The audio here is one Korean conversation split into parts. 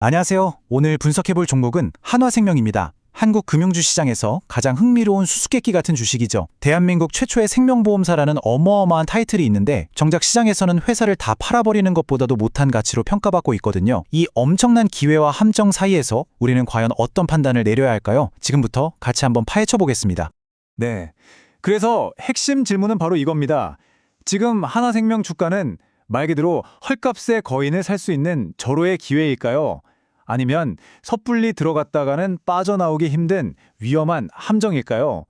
안녕하세요. 오늘 분석해볼 종목은 한화생명입니다. 한국 금융주 시장에서 가장 흥미로운 수수께끼 같은 주식이죠. 대한민국 최초의 생명보험사라는 어마어마한 타이틀이 있는데 정작 시장에서는 회사를 다 팔아버리는 것보다도 못한 가치로 평가받고 있거든요. 이 엄청난 기회와 함정 사이에서 우리는 과연 어떤 판단을 내려야 할까요? 지금부터 같이 한번 파헤쳐 보겠습니다. 네. 그래서 핵심 질문은 바로 이겁니다. 지금 하나생명 주가는 말 그대로 헐값에 거인을 살 수 있는 절호의 기회일까요? 아니면 섣불리 들어갔다가는 빠져나오기 힘든 위험한 함정일까요?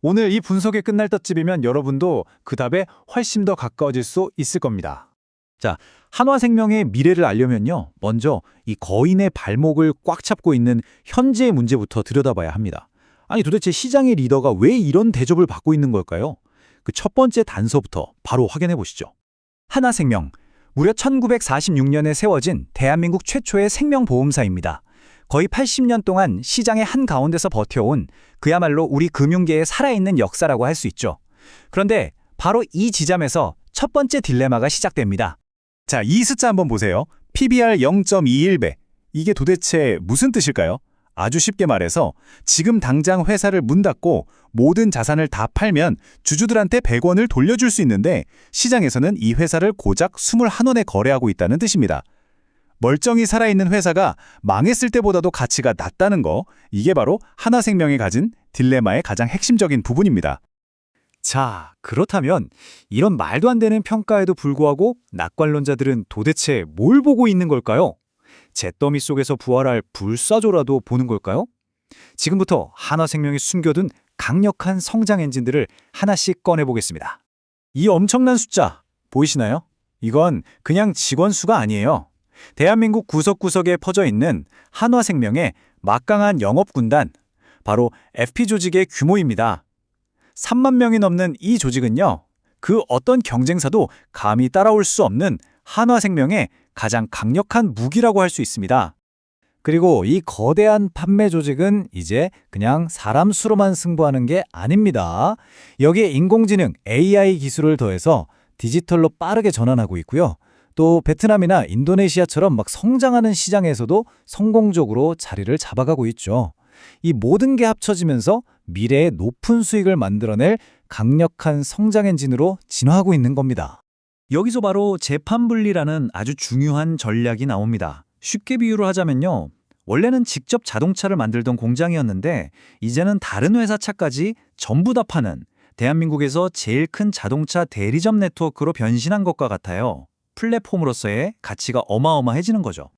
오늘 이 분석이 끝날 때쯤이면 여러분도 그 답에 훨씬 더 가까워질 수 있을 겁니다. 자, 한화생명의 미래를 알려면요. 먼저 이 거인의 발목을 꽉 잡고 있는 현재의 문제부터 들여다봐야 합니다. 아니 도대체 시장의 리더가 왜 이런 대접을 받고 있는 걸까요? 그 첫 번째 단서부터 바로 확인해 보시죠. 한화생명, 무려 1946년에 세워진 대한민국 최초의 생명보험사입니다. 거의 80년 동안 시장의 한가운데서 버텨온 그야말로 우리 금융계의 살아있는 역사라고 할 수 있죠. 그런데 바로 이 지점에서 첫 번째 딜레마가 시작됩니다. 자, 이 숫자 한번 보세요. PBR 0.21배. 이게 도대체 무슨 뜻일까요? 아주 쉽게 말해서 지금 당장 회사를 문 닫고 모든 자산을 다 팔면 주주들한테 100원을 돌려줄 수 있는데 시장에서는 이 회사를 고작 21원에 거래하고 있다는 뜻입니다. 멀쩡히 살아있는 회사가 망했을 때보다도 가치가 낮다는 거, 이게 바로 하나생명이 가진 딜레마의 가장 핵심적인 부분입니다. 자, 그렇다면 이런 말도 안 되는 평가에도 불구하고 낙관론자들은 도대체 뭘 보고 있는 걸까요? 잿더미 속에서 부활할 불사조라도 보는 걸까요? 지금부터 한화생명이 숨겨둔 강력한 성장 엔진들을 하나씩 꺼내보겠습니다. 이 엄청난 숫자 보이시나요? 이건 그냥 직원 수가 아니에요. 대한민국 구석구석에 퍼져 있는 한화생명의 막강한 영업군단, 바로 FP 조직의 규모입니다. 3만 명이 넘는 이 조직은요, 그 어떤 경쟁사도 감히 따라올 수 없는 한화생명의 가장 강력한 무기라고 할 수 있습니다. 그리고 이 거대한 판매 조직은 이제 그냥 사람 수로만 승부하는 게 아닙니다. 여기에 인공지능 AI 기술을 더해서 디지털로 빠르게 전환하고 있고요. 또 베트남이나 인도네시아처럼 막 성장하는 시장에서도 성공적으로 자리를 잡아가고 있죠. 이 모든 게 합쳐지면서 미래의 높은 수익을 만들어낼 강력한 성장 엔진으로 진화하고 있는 겁니다. 여기서 바로 재판 분리라는 아주 중요한 전략이 나옵니다. 쉽게 비유를 하자면요. 원래는 직접 자동차를 만들던 공장이었는데 이제는 다른 회사 차까지 전부 다 파는 대한민국에서 제일 큰 자동차 대리점 네트워크로 변신한 것과 같아요. 플랫폼으로서의 가치가 어마어마해지는 거죠.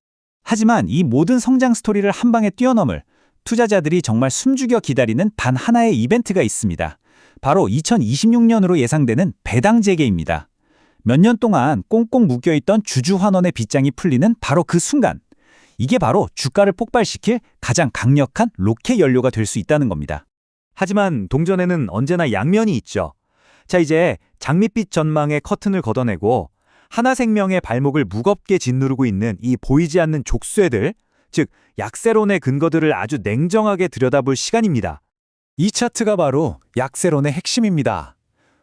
하지만 이 모든 성장 스토리를 한 방에 뛰어넘을 투자자들이 정말 숨죽여 기다리는 단 하나의 이벤트가 있습니다. 바로 2026년으로 예상되는 배당 재개입니다. 몇 년 동안 꽁꽁 묶여있던 주주 환원의 빗장이 풀리는 바로 그 순간, 이게 바로 주가를 폭발시킬 가장 강력한 로켓 연료가 될 수 있다는 겁니다. 하지만 동전에는 언제나 양면이 있죠. 자, 이제 장밋빛 전망의 커튼을 걷어내고 하나생명의 발목을 무겁게 짓누르고 있는 이 보이지 않는 족쇄들, 즉 약세론의 근거들을 아주 냉정하게 들여다볼 시간입니다. 이 차트가 바로 약세론의 핵심입니다.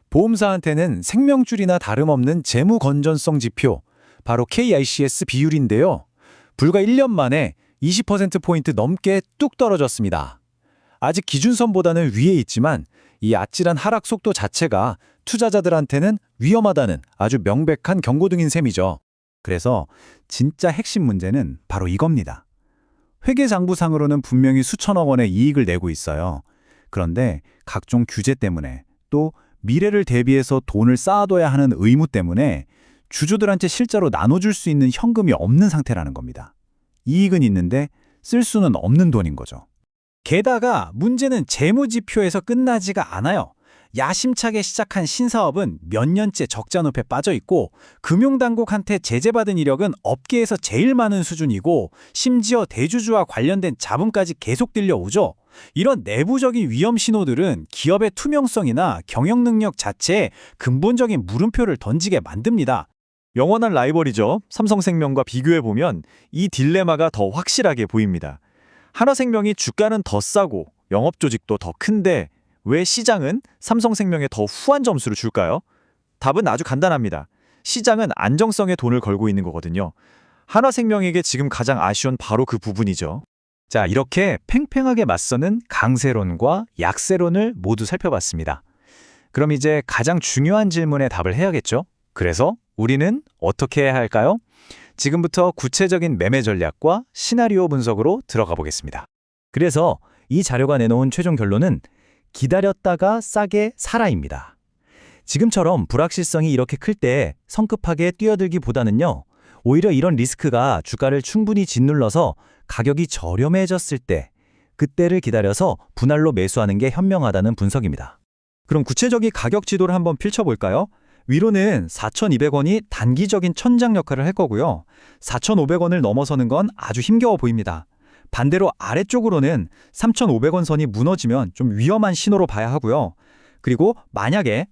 보험사한테는 생명줄이나 다름없는 재무 건전성 지표, 바로 KICS 비율인데요. 불과 1년 만에 20%포인트 넘게 뚝 떨어졌습니다. 아직 기준선보다는 위에 있지만 이 아찔한 하락 속도 자체가 투자자들한테는 위험하다는 아주 명백한 경고등인 셈이죠. 그래서 진짜 핵심 문제는 바로 이겁니다. 회계장부상으로는 분명히 수천억 원의 이익을 내고 있어요. 그런데 각종 규제 때문에 또 미래를 대비해서 돈을 쌓아둬야 하는 의무 때문에 주주들한테 실제로 나눠줄 수 있는 현금이 없는 상태라는 겁니다. 이익은 있는데 쓸 수는 없는 돈인 거죠. 게다가 문제는 재무지표에서 끝나지가 않아요. 야심차게 시작한 신사업은 몇 년째 적자 늪에 빠져 있고 금융당국한테 제재받은 이력은 업계에서 제일 많은 수준이고 심지어 대주주와 관련된 자본까지 계속 들려오죠. 이런 내부적인 위험 신호들은 기업의 투명성이나 경영 능력 자체에 근본적인 물음표를 던지게 만듭니다. 영원한 라이벌이죠. 삼성생명과 비교해보면 이 딜레마가 더 확실하게 보입니다. 하나생명이 주가는 더 싸고 영업조직도 더 큰데 왜 시장은 삼성생명에 더 후한 점수를 줄까요? 답은 아주 간단합니다. 시장은 안정성에 돈을 걸고 있는 거거든요. 한화생명에게 지금 가장 아쉬운 바로 그 부분이죠. 자, 이렇게 팽팽하게 맞서는 강세론과 약세론을 모두 살펴봤습니다. 그럼 이제 가장 중요한 질문에 답을 해야겠죠? 그래서 우리는 어떻게 해야 할까요? 지금부터 구체적인 매매 전략과 시나리오 분석으로 들어가 보겠습니다. 그래서 이 자료가 내놓은 최종 결론은 기다렸다가 싸게 사라입니다. 지금처럼 불확실성이 이렇게 클 때 성급하게 뛰어들기보다는요, 오히려 이런 리스크가 주가를 충분히 짓눌러서 가격이 저렴해졌을 때, 그때를 기다려서 분할로 매수하는 게 현명하다는 분석입니다. 그럼 구체적인 가격 지도를 한번 펼쳐볼까요? 위로는 4,200원이 단기적인 천장 역할을 할 거고요. 4,500원을 넘어서는 건 아주 힘겨워 보입니다. 반대로 아래쪽으로는 3,500원 선이 무너지면 좀 위험한 신호로 봐야 하고요. 그리고 만약에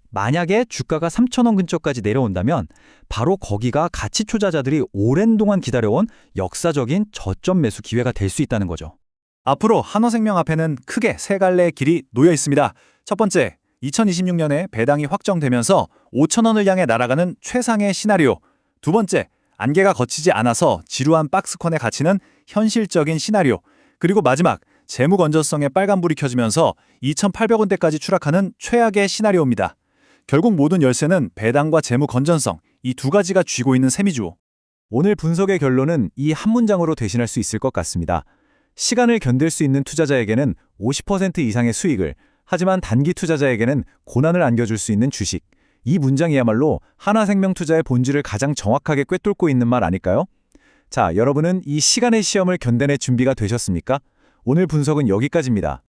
주가가 3,000원 근처까지 내려온다면 바로 거기가 가치 투자자들이 오랜 동안 기다려온 역사적인 저점 매수 기회가 될 수 있다는 거죠. 앞으로 한화생명 앞에는 크게 세 갈래의 길이 놓여 있습니다. 첫 번째, 2026년에 배당이 확정되면서 5,000원을 향해 날아가는 최상의 시나리오. 두 번째, 안개가 거치지 않아서 지루한 박스권에 갇히는 현실적인 시나리오. 그리고 마지막, 재무 건전성에 빨간불이 켜지면서 2,800원대까지 추락하는 최악의 시나리오입니다. 결국 모든 열쇠는 배당과 재무 건전성, 이 두 가지가 쥐고 있는 셈이죠. 오늘 분석의 결론은 이 한 문장으로 대신할 수 있을 것 같습니다. 시간을 견딜 수 있는 투자자에게는 50% 이상의 수익을, 하지만 단기 투자자에게는 고난을 안겨줄 수 있는 주식. 이 문장이야말로 한화생명 투자의 본질을 가장 정확하게 꿰뚫고 있는 말 아닐까요? 자, 여러분은 이 시간의 시험을 견뎌낼 준비가 되셨습니까? 오늘 분석은 여기까지입니다.